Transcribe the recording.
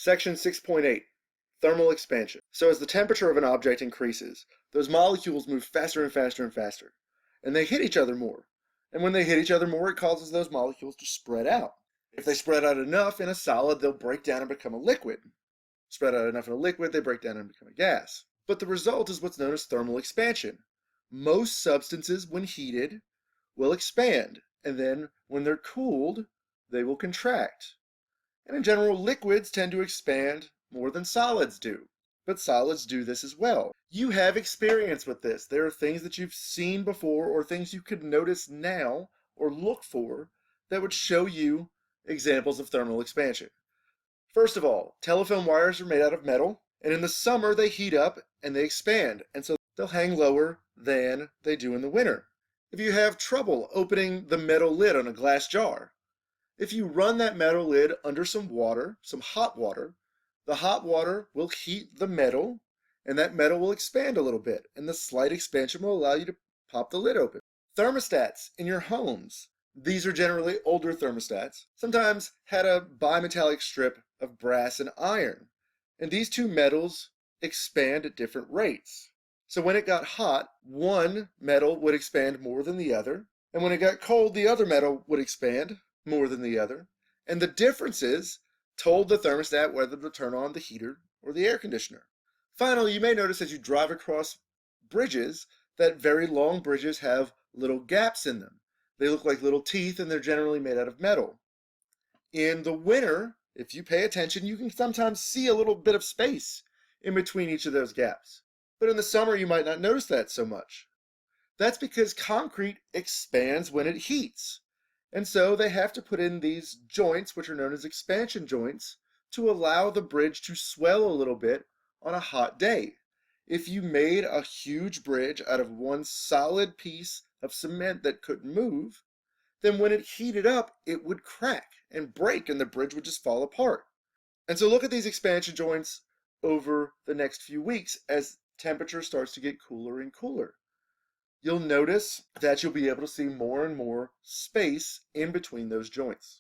Section 6.8, Thermal Expansion. So as the temperature of an object increases, those molecules move faster and faster and faster, and they hit each other more. And when they hit each other more, it causes those molecules to spread out. If they spread out enough in a solid, they'll break down and become a liquid. Spread out enough in a liquid, they break down and become a gas. But the result is what's known as thermal expansion. Most substances, when heated, will expand, and then when they're cooled, they will contract. And in general, liquids tend to expand more than solids do. But solids do this as well. You have experience with this. There are things that you've seen before or things you could notice now or look for that would show you examples of thermal expansion. First of all, telephone wires are made out of metal, and in the summer they heat up and they expand, and so they'll hang lower than they do in the winter. If you have trouble opening the metal lid on a glass jar, if you run that metal lid under some water, some hot water, the hot water will heat the metal, and that metal will expand a little bit, and the slight expansion will allow you to pop the lid open. Thermostats in your homes, these are generally older thermostats, sometimes had a bimetallic strip of brass and iron, and these two metals expand at different rates. So when it got hot, one metal would expand more than the other, and when it got cold, the other metal would expand more than the other, and the differences told the thermostat whether to turn on the heater or the air conditioner. Finally, you may notice as you drive across bridges that very long bridges have little gaps in them. They look like little teeth, and they're generally made out of metal. In the winter, if you pay attention, you can sometimes see a little bit of space in between each of those gaps. But in the summer, you might not notice that so much. That's because concrete expands when it heats. And so they have to put in these joints, which are known as expansion joints, to allow the bridge to swell a little bit on a hot day. If you made a huge bridge out of one solid piece of cement that couldn't move, then when it heated up, it would crack and break and the bridge would just fall apart. And so look at these expansion joints over the next few weeks as temperature starts to get cooler and cooler. You'll notice that you'll be able to see more and more space in between those joints.